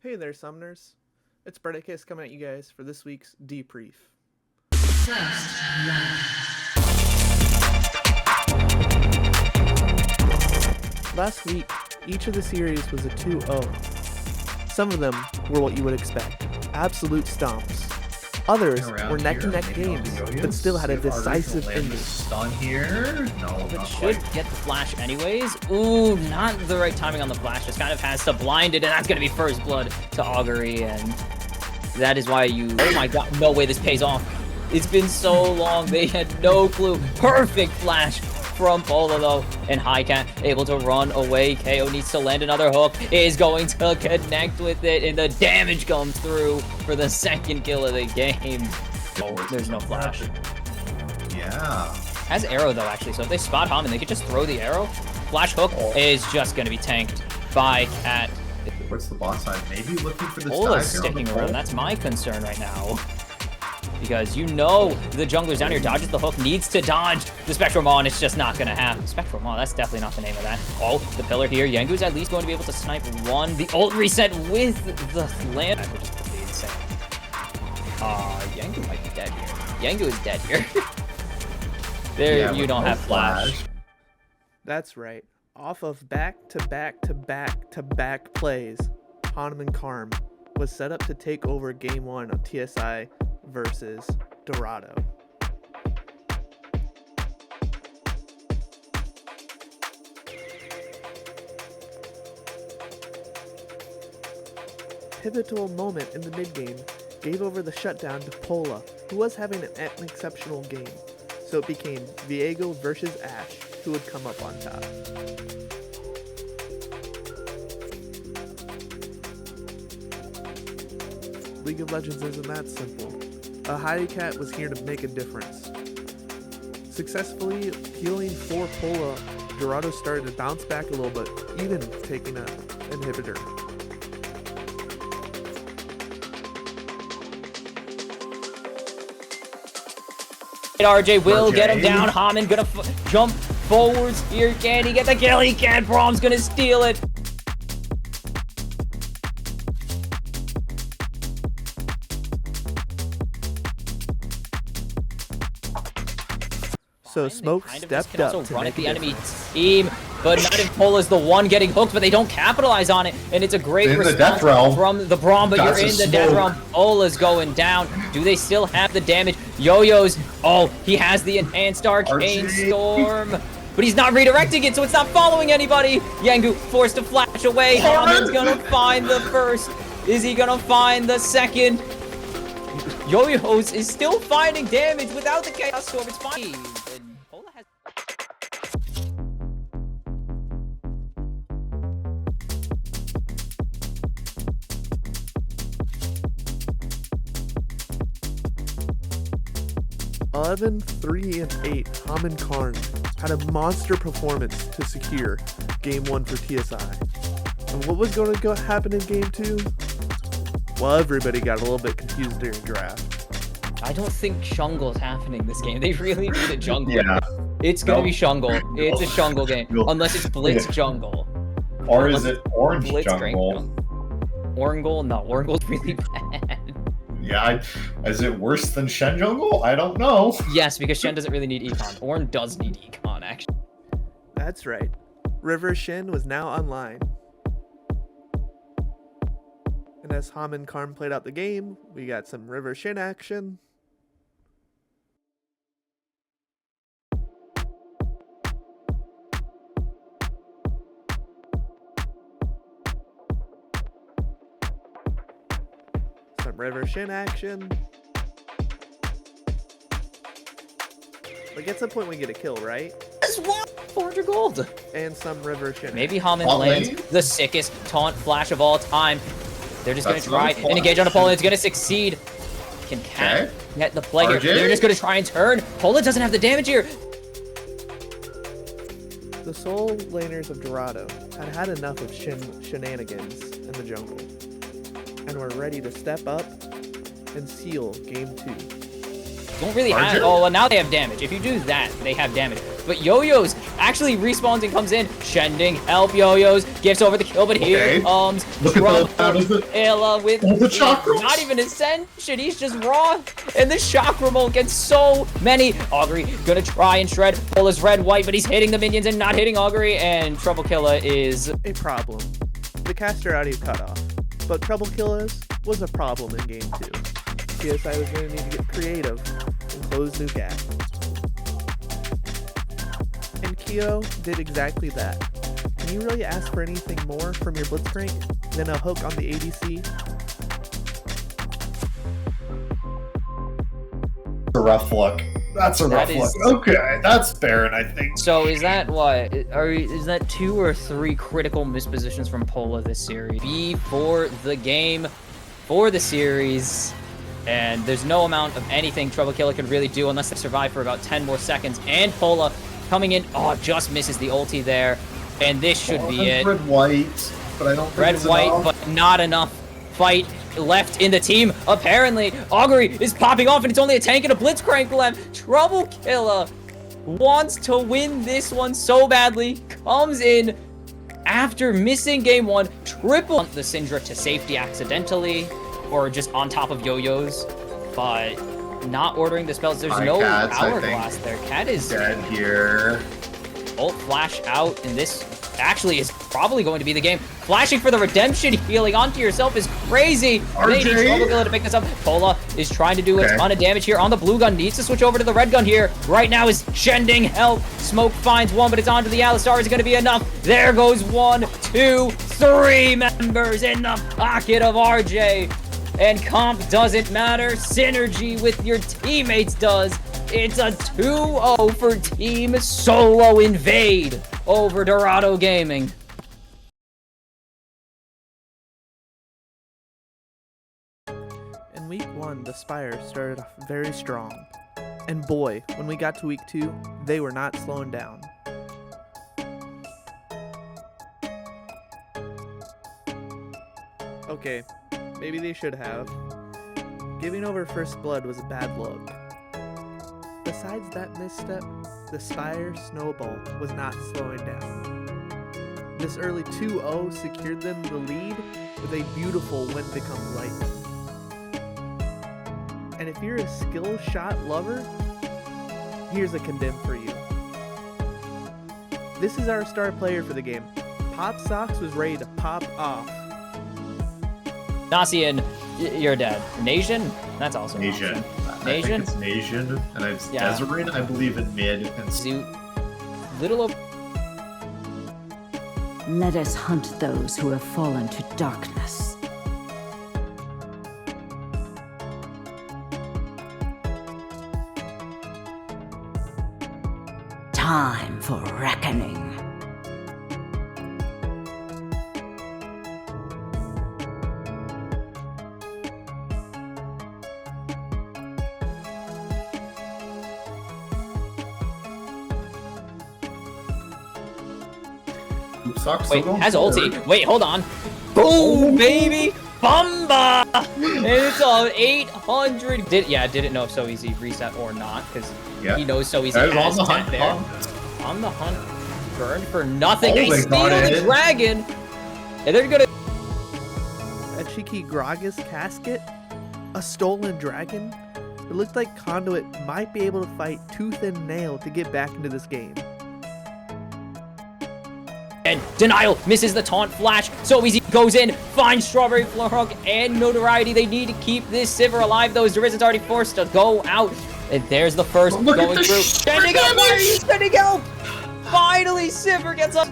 Hey there, Summoners. It's Bredicus coming at you guys for this week's Debrief. Last week, each of the series was a 2-0. Some of them were what you would expect, absolute stomps. Others were neck-to-neck games, but still had a decisive ending. Stun here. No, but should get the flash anyways. Ooh, not the right timing on the flash. Just kind of has to blind it, and that's going to be first blood to Augury, and that is why you... Oh my god, no way this pays off. It's been so long. They had no clue. Perfect flash from Pola, though, and Highcat able to run away. KO needs to land another hook, is going to connect with it, and the damage comes through for the second kill of the game. There's no flash. Yeah. Has arrow, though, actually, so if they spot Haman, they could just throw the arrow. Flash hook is just going to be tanked by Cat. What's the bot side? Maybe looking for this Pola's sticking around. That's my concern right now. Because you know the jungler's down here, dodges the hook, needs to dodge the Spectral Maw, and it's just not going to happen. Spectral Maw, that's definitely not the name of that. Oh, the pillar here. Yengu's at least going to be able to snipe one. The ult reset with the land, which is pretty insane. Yengu might be dead here. Yengu is dead here. There, yeah, you don't have flash. That's right. Off of back-to-back-to-back-to-back plays, Hanuman Karm was set up to take over Game 1 of TSI versus Dorado. Pivotal moment in the mid-game gave over the shutdown to Pola, who was having an exceptional game, so it became Viego versus Ashe, who would come up on top. League of Legends isn't that simple. A Highcat was here to make a difference. Successfully healing for Pola, Dorado started to bounce back a little bit, even taking an inhibitor. RJ will get him down. Haman gonna jump forwards here. Can he get the kill? He can. Brom's gonna steal it. So Smoke stepped up to run at the enemy team, but not if Pola's the one getting hooked, but they don't capitalize on it, and it's a great response from the Braum, but you're in the death realm. Pola's going down. Do they still have the damage? Yo-Yo's, oh, he has the enhanced arcane storm, but he's not redirecting it, so it's not following anybody. Yengu forced to flash away. Haman's gonna find the first. Is he gonna find the second? Yo-Yo's is still finding damage without the Chaos Storm. It's fine. And Pola has... (11, 3, and 8). Haman Karn had a monster performance to secure Game 1 for TSI. And what was going to happen in Game 2? Well, everybody got a little bit confused during draft. I don't think Shungle's happening this game. They really need a jungle. Yeah. It's gonna be Shungle. It's a Shungle game. Unless it's Blitz Jungle. Or is it Orange Blitz Jungle? Orangle? No, Orangle's really bad. Yeah, is it worse than Shen Jungle? I don't know. Yes, because Shen doesn't really need Econ. Orn does need Econ, actually. That's right. River Shen was now online. And as Haman Karm played out the game, we got some River Shin action. Some River Shin action. Like at some point we get a kill, right? That's what? 400 gold. And some River Shin. Maybe Haman lands the sickest taunt flash of all time. They're just going to try and engage on a Pola. It's going to succeed. Can Cat get the play here? They're just going to try and turn. Pola doesn't have the damage here. The sole laners of Dorado had enough of shenanigans in the jungle, and were ready to step up and seal Game 2. Don't really have... Oh, well, now they have damage. If you do that, they have damage. But Yo-Yo's actually... actually respawns and comes in. Shending, help, Yo-Yos, gifts over the kill, but here comes Ella with the chakra. Not even Ascension, he's just raw. And the chakra remote gets so many. Augury gonna try and shred. Pull is red, white, but he's hitting the minions and not hitting Augury. And Trouble Killa is a problem. The caster audio cut off, but Trouble Killa's was a problem in game 2. TSI was going to need to get creative and close new gap. And Kyo did exactly that. Can you really ask for anything more from your Blitzcrank than a hook on the ADC? A rough look. That's a rough look. Okay, that's Baron, I think. So is that what? Is that 2 or 3 critical mispositions from Pola this series? B for the game, for the series, and there's no amount of anything Trouble Killa can really do unless they survive for about 10 more seconds. And Pola coming in, just misses the ulti there, and this should be it. Red white, but I don't think red white, enough. But not enough fight left in the team. Apparently, Augury is popping off, and it's only a tank and a Blitzcrank left. Trouble Killa wants to win this one so badly. Comes in after missing game 1, triple the Syndra to safety accidentally, or just on top of Yo-Yos, but not ordering the spells. There's no hourglass there. Cat is dead here. Ult flash out, and this actually is probably going to be the game. Flashing for the redemption healing onto yourself is crazy. They need Trouble Killa to pick this up. Pola is trying to do a ton of damage here on the blue gun. Needs to switch over to the red gun here. Right now is Shending help. Smoke finds one, but it's onto the Alistar. Is it going to be enough? There goes 1, 2, 3 members in the pocket of RJ. And comp doesn't matter. Synergy with your teammates does. It's a 2-0 for Team Solo Invade over Dorado Gaming. In week 1, the Spire started off very strong. And boy, when we got to week 2, they were not slowing down. Okay, maybe they should have. Giving over first blood was a bad look. Besides that misstep, the Spire snowball was not slowing down. This early 2-0 secured them the lead with a beautiful Wind Becomes Lightning. And if you're a skill shot lover, here's a condemn for you. This is our star player for the game. Pop Socks was ready to pop off. Nasian, you're dead. Nation? That's also Nation. Nation? I think it's Nation, and it's Desiree, I believe, in mid. And Suit. Little. Let us hunt those who have fallen to darkness. Time for reckoning. Wait, has ulti. Wait, hold on. Boom, baby! Bumba! And it's on 800. Didn't know if So Easy reset or not, because he knows So Easy has 10 there. On the hunt. Burned for nothing. They steal the dragon. And they're gonna... A cheeky Gragas casket? A stolen dragon? It looked like Conduit might be able to fight tooth and nail to get back into this game. And Denial misses the taunt flash. So Easy goes in, finds Strawberry Hook and Notoriety. They need to keep this Sivir alive, though. Derision's already forced to go out. And there's the first going through. Sending out! Why are you sending out? Finally, Sivir gets up.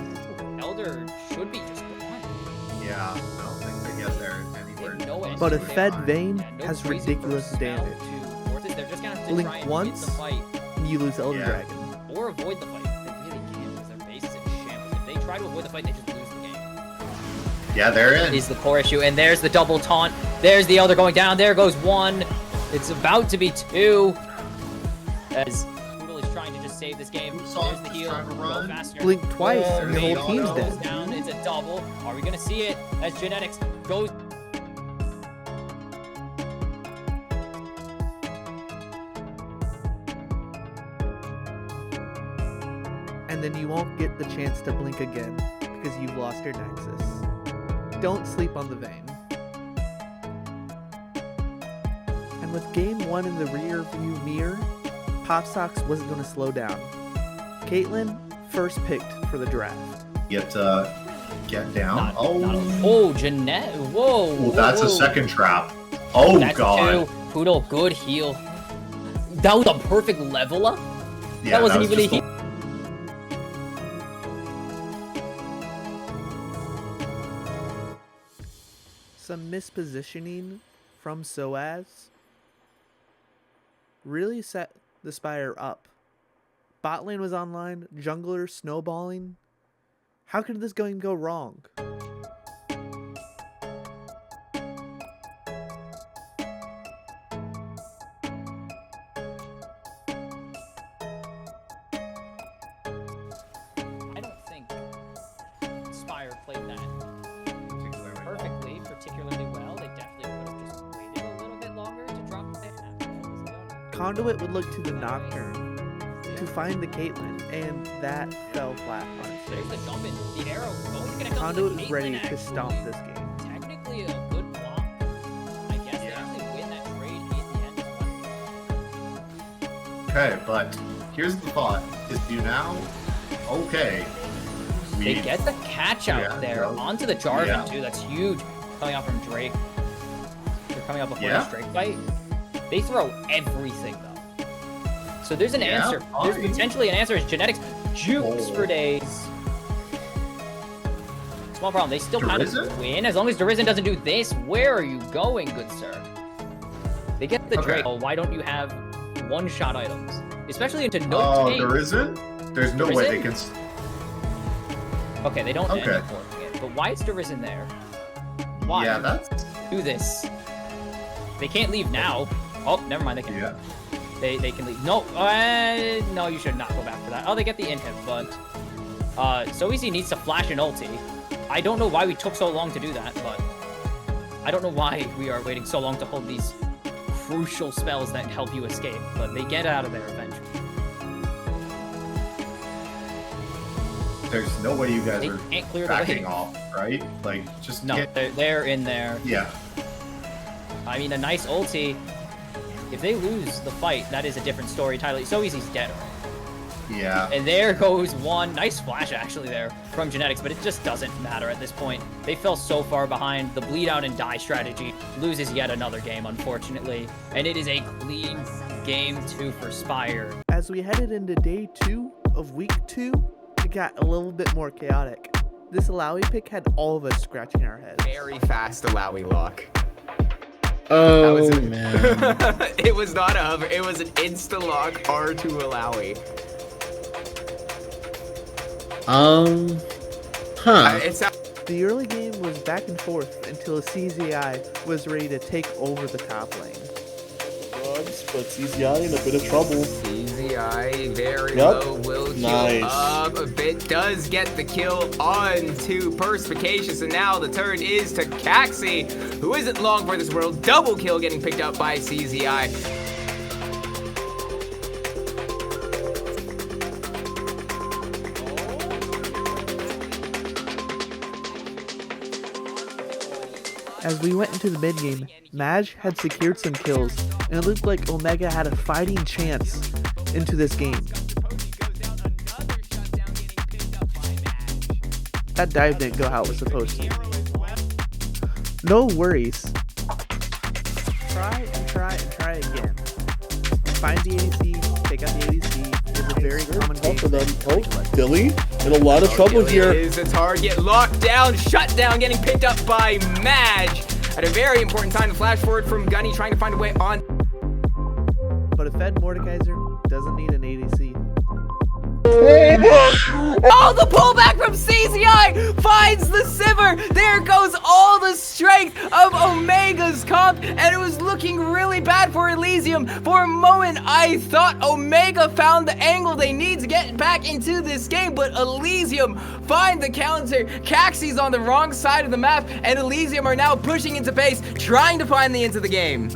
Elder should be just gone. Yeah, I don't think they get there anywhere. But a Fed Vayne has ridiculous damage. Blink once, and you lose Elder Dragon. Or avoid the fight. Try to avoid the fight, they just lose the game. Yeah, they're in. Is the core issue, and there's the double taunt. There's the Elder going down. There goes 1. It's about to be 2. As Poodle is trying to just save this game. There's the heal. Go faster. Blink twice, and the whole team's dead. Down. It's a double. Are we gonna see it? As Genetics goes. and then you won't get the chance to blink again because you've lost your Nexus. Don't sleep on the Vayne. And with game 1 in the rear view mirror, Popsocks wasn't going to slow down. Caitlyn first picked for the draft. Get down. Jeanette. Whoa. Oh, that's a second trap. Oh, that's God. 2. Poodle, good heal. That was a perfect level up. Yeah, that wasn't even a heal. Some mispositioning from Soaz really set the Spire up. Bot lane was online, jungler snowballing. How could this game go wrong? I don't think Spire played that perfectly, particularly well. They definitely could have just waited a little bit longer to drop that. Conduit would look to the Nocturne to find the Caitlyn, and that fell flat on its There's the face. jump in. The arrow going to connect Conduit on the was ready Caitlyn, to stomp this game. Technically a good block. I guess they actually win that trade in the end. Okay, but here's the thought. Is you now... Okay. They get the catch out there onto the Jarvan too. That's huge. Coming out from Drake. They're coming out before the Drake fight. They throw everything though. So there's an answer. There's potentially an answer. Is Genetics jukes for days. Small problem. They still kind of win as long as Dorado doesn't do this. Where are you going, good sir? They get the Drake. Oh, why don't you have one-shot items, especially into no tank? There's no way they can. Okay, they don't end up working it. But why is Dorado there? Why? Yeah, that's. Do this. They can't leave now. Oh, never mind. They can. Yeah. They can leave. No, no, you should not go back for that. Oh, they get the inhib, but So Easy needs to flash an ulti. I don't know why we took so long to do that, but I don't know why we are waiting so long to hold these crucial spells that help you escape, but they get out of there eventually. There's no way you guys are can't clear backing off, right? Like, just no, they're in there. Yeah. I mean, a nice ulti. If they lose the fight, that is a different story entirely. So Easy's dead already. Yeah. And there goes one. Nice flash, actually, there from Genetics, but it just doesn't matter at this point. They fell so far behind. The bleed out and die strategy loses yet another game, unfortunately. And it is a clean game 2 for Spire. As we headed into day 2 of week 2, it got a little bit more chaotic. This Alawi pick had all of us scratching our heads. Very fast Alawi lock. Oh, man. It was not a hover. It was an insta-lock R2 Alawi. The early game was back and forth until CZI was ready to take over the top lane. But CZI in a bit of trouble. CZI very low, will heal up a bit, does get the kill on to Perspicacious, and now the turn is to Caxi, who isn't long for this world. Double kill getting picked up by CZI. As we went into the mid game, Maj had secured some kills, and it looked like Omega had a fighting chance into this game. That dive didn't go how it was supposed to. No worries. Try and try and try again. Find the ADC, take out the ADC. It's a very common game. For them. Oh, Dilly in a lot of trouble here. Is the target locked down, shut down, getting picked up by Maj at a very important time to flash forward from Gunny, trying to find a way on. But a Fed Mordekaiser doesn't need an ADC. Oh, the pullback from CZI finds the Sivir. There goes all the strength of Omega's comp, and it was looking really bad for Elysium. For a moment, I thought Omega found the angle they need to get back into this game, but Elysium find the counter. Caxi's on the wrong side of the map, and Elysium are now pushing into base, trying to find the end of the game.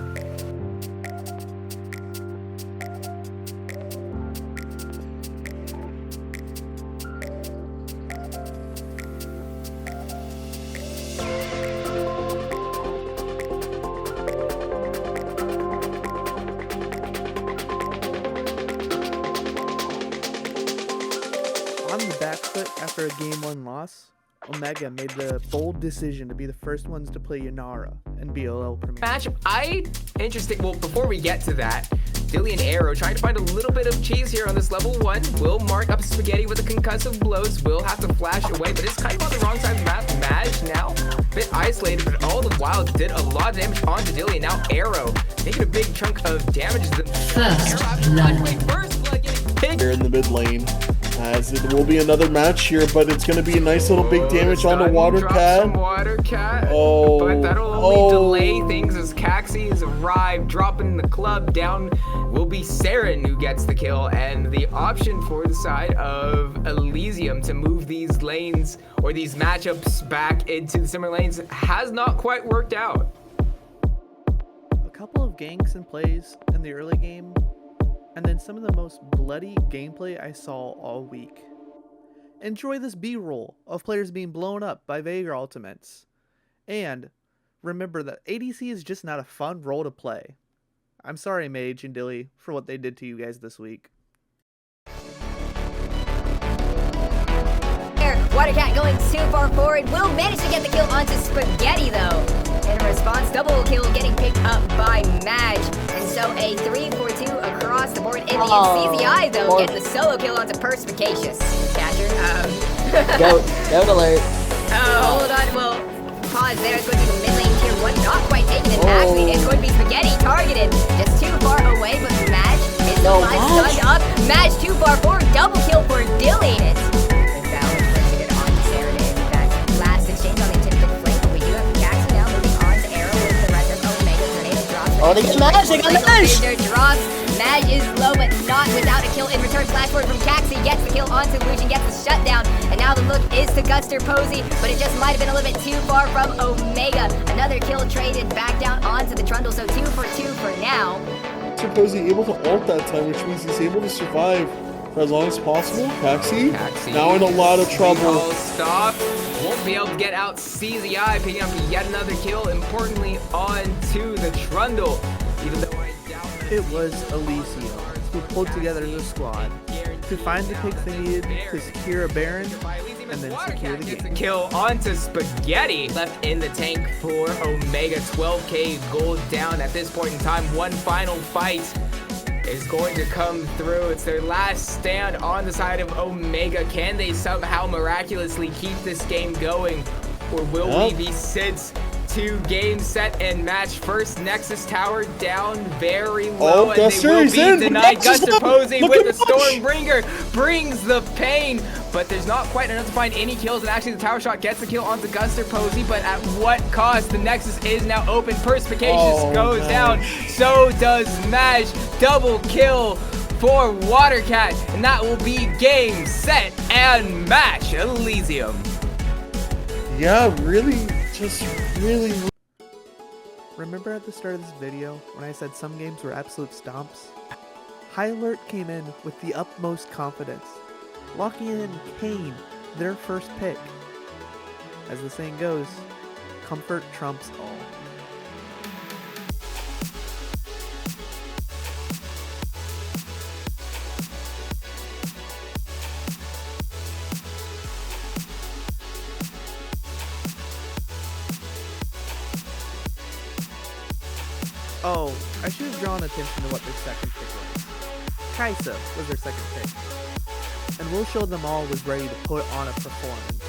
back foot after a Game 1 loss, Omega made the bold decision to be the first ones to play Yanara and BLL Premier. Matchup, interesting. Well, before we get to that, Dilly and Arrow trying to find a little bit of cheese here on this level 1. Will mark up Spaghetti with the concussive blows. Will have to flash away, but it's kind of on the wrong side of the map. Maj now, a bit isolated, but all the while did a lot of damage onto Dilly. Now Arrow taking a big chunk of damage to them. First blood getting picked. Here in the mid lane, as it will be another match here, but it's going to be a nice little big damage on the Water Cat. Water Cat. Oh, but that'll only delay things as Caxi has arrived, dropping the club down. Will be Saren who gets the kill, and the option for the side of Elysium to move these lanes or these matchups back into the similar lanes has not quite worked out. A couple of ganks and plays in the early game, and then some of the most bloody gameplay I saw all week. Enjoy this B-roll of players being blown up by Veigar ultimates. And remember that ADC is just not a fun role to play. I'm sorry, Mage and Dilly, for what they did to you guys this week. Watercat going too far forward. Will manage to get the kill onto Spaghetti though. In response, double kill getting picked up by Maj. And so a 3-4-2 across the board in the CZI though, getting the solo kill onto Perspicacious. Catcher. Goat alert. Oh, hold on, well, pause there. It's going to be the mid lane tier 1, not quite taken it. Actually, it's going to be Spaghetti targeted. Just too far away, but Maj is stunned up. Maj too far forward, double kill for Dilly. Oh, they get Maj! They got Maj! Drops. Maj is low, but not without a kill in return. Flash forward from Caxi, gets the kill onto Lucian, gets the shutdown. And now the look is to Guster Posey, but it just might have been a little bit too far from Omega. Another kill traded back down onto the Trundle, so 2 for 2 for now. Guster Posey able to ult that time, which means he's able to survive for as long as possible. Caxi now in a lot of trouble. Stop. Won't be able to get out CZI, picking up yet another kill, importantly onto the Trundle. Even though I doubt it was Elysium who pulled together the squad to find the picks they needed to secure a Baron and then secure the game. Gets a kill onto Spaghetti. Left in the tank for Omega. 12k gold down at this point in time. One final fight is going to come through. It's their last stand on the side of Omega. Can they somehow miraculously keep this game going? Or will we be sent to game, set, and match? First Nexus Tower down very low, and they will be denied. Guster Posey with the Stormbringer brings the pain, but there's not quite enough to find any kills, and actually the tower shot gets the kill onto Guster Posey, but at what cost? The Nexus is now open. Perspicacious goes down, so does Maj. Double kill for Watercat, and that will be game, set, and match. Elysium. Yeah, really, just really. Remember at the start of this video when I said some games were absolute stomps? High Alert came in with the utmost confidence, locking in Kane, their first pick. As the saying goes, comfort trumps all. Oh, I should have drawn attention to what their second pick was. Kaisa was their second pick. And Will Show Them All was ready to put on a performance.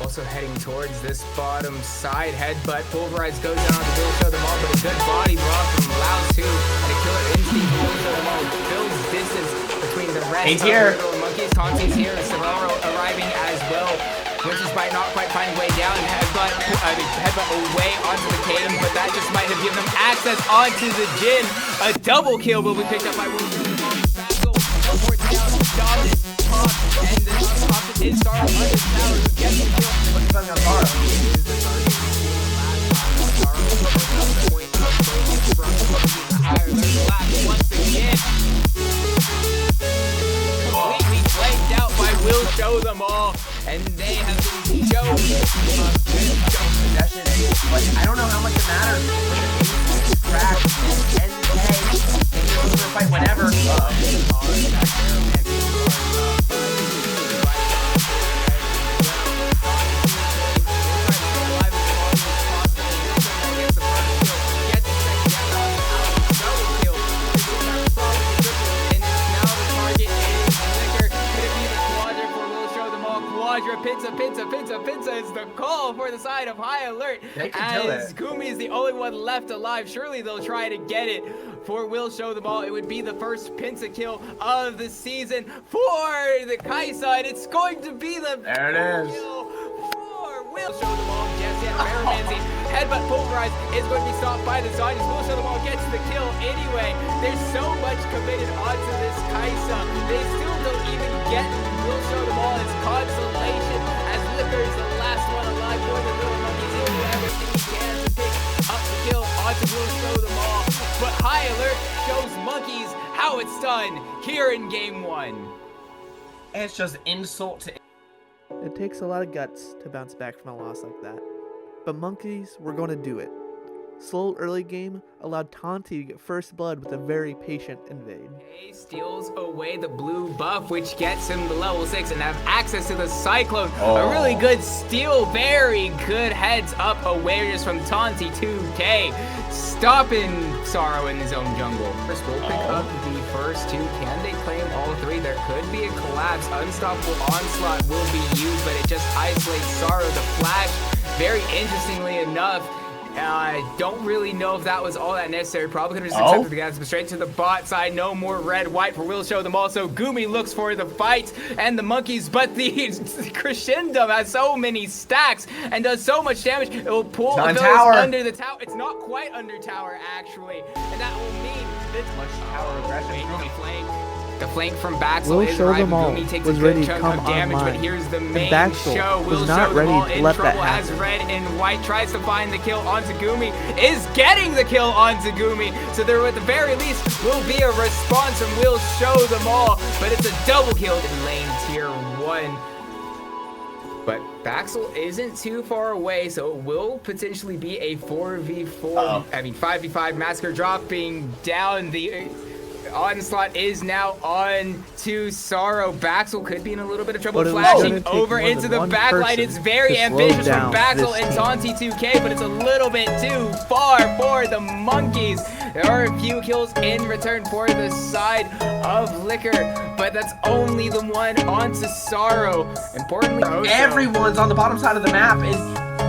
Also heading towards this bottom side, headbutt, pulverize goes down to Will Show Them All, but a good body block from Lao 2 and a killer instinct from Will Show Them All builds distance between the rest of the little monkeys. Tonti's here, Sororo arriving as well. Winter's Bite not quite finding way down, headbutt away onto the Kane, but that just might have given them access onto the Jin. A double kill will be picked up by Will. Reports down, dominant top, and the top is Star on this tower, who gets the kill. What's coming on Star? Once again. Completely flanked out by Will Show Them All, and they have been shown possession. But I don't know how much it matters when the ace is cracked and 10k. They can fight whenever. side of High Alert. They can kill As it. Gumi is the only one left alive. Surely they'll try to get it for Will Show Them All. It would be the first Pinta kill of the season for the Kaisa, and it's going to be the There it is. kill for Will Show Them All. Yes, yeah, Paramancy. Headbutt Pulverize is going to be stopped by the Zombies. Will Show Them All gets the kill anyway. There's so much committed onto this Kaisa. They still don't even get Will Show Them All as consolation, as Liquor is the last one alive for the little monkeys. He'll do everything he can to pick up the kill onto Will Show Them All. But High Alert shows monkeys how it's done here in Game 1. It's just insult to. It takes a lot of guts to bounce back from a loss like that. But monkeys were going to do it. Slow early game allowed Tanti to get first blood with a very patient invade. He steals away the blue buff, which gets him to level 6 and have access to the Cyclone. A really good steal, very good heads up awareness from Tanti 2K, stopping Sorrow in his own jungle. First, we'll pick up the first two. Can they claim all three? There could be a collapse. Unstoppable Onslaught will be used, but it just isolates Sorrow. The flash, very interestingly enough, I don't really know if that was all that necessary. Probably could have just accepted the guys, but straight to the bot side. No more red-white for Will Show Them All. So Gumi looks for the fight and the monkeys, but the Crescendo has so many stacks and does so much damage. It will pull those under the tower. It's not quite under tower, actually. And that will mean that Much tower aggression. The flank from Baxel Will is Show arriving. Them All Gumi takes was a good ready to chunk come of damage, online, but here's the and main Baxel show. was Will not Show Them ready All to in let that trouble as happen. Red and White tries to find the kill onto Gumi, is getting the kill onto Gumi. So there, at the very least, will be a response from Will Show Them All, but it's a double kill in lane tier 1. But Baxel isn't too far away, so it will potentially be a 4v4. I mean, 5v5 Massacre dropping down. The Onslaught is now on to Sorrow. Baxel could be in a little bit of trouble, flashing over into the backline. It's very ambitious from Baxel and Tanti 2K, but it's a little bit too far for the monkeys. There are a few kills in return for the side of Liquor, but that's only the one onto Sorrow. Importantly, everyone's on the bottom side of the map, and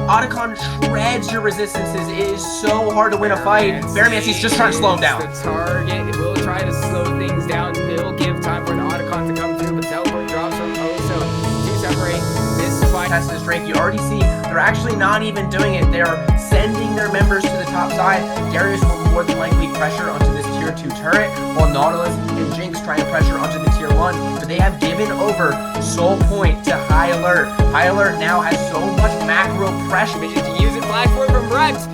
Otacon shreds your resistances. It is so hard to win a fight. Baromancy's just trying to slow him down. The target will try to slow things down. He'll give time for an Otacon to come through, but teleport drops from Oso to separate this fight. Test this Drake. You already see they're actually not even doing it. They're sending their members to the top side. Darius will more than likely pressure onto this tier 2 turret, while Nautilus and Jinx try and pressure onto the tier 1. But they have given over Soul Point to High Alert. High Alert now has so much macro pressure. To use it, Black Form from Rex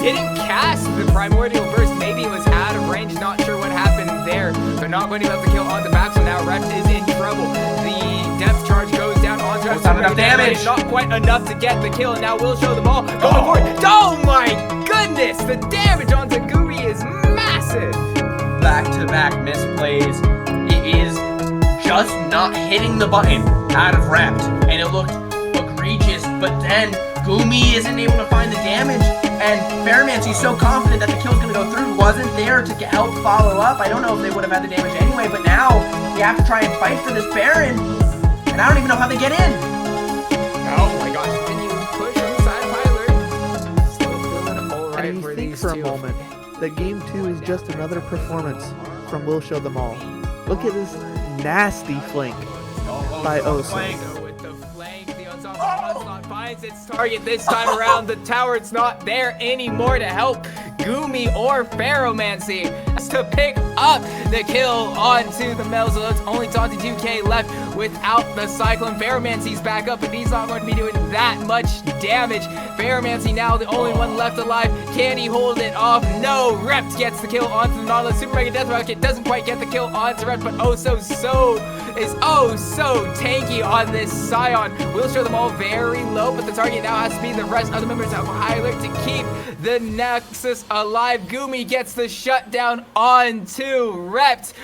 didn't cast the Primordial Burst. Maybe it was out of range. Not sure what happened there. They're not going to be able to kill on the back, so now Rex is in trouble. The depth charge goes down onto Rex. Not enough damage. Not quite enough to get the kill, and now Will Show Them All going for it. Oh my goodness! The damage onto Gumi is massive. Back-to-back misplays. It is just not hitting the button out of Rept, and it looked egregious, but then Gumi isn't able to find the damage, and Baromancy's so confident that the kill's gonna go through, wasn't there to help follow up. I don't know if they would have had the damage anyway, but now you have to try and fight for this Baron, and I don't even know how they get in. Oh my gosh, continuing push on the side of Hyler. Still feeling alright And for you think these for a two. moment that Game 2 is just another performance from Will Show Them All. Look at this nasty flank by Oso. With the flank, the Onslaught finds its target this time around. The tower, it's not there anymore to help Gumi or Ferromancy. Has to pick up the kill onto the Mel, so it's only Tanti 2K left without the Cyclone. Ferromancy's back up, but he's not going to be doing that much damage. Ferromancy now the only one left alive. Can he hold it off? No. Rept gets the kill onto the Nautilus. Super Mega Death Rocket doesn't quite get the kill onto Rept, but so tanky on this Scion. Will Show Them All very low, but the target now has to be the rest of the members of High Alert to keep the Nexus alive. Gumi gets the shutdown onto Rept.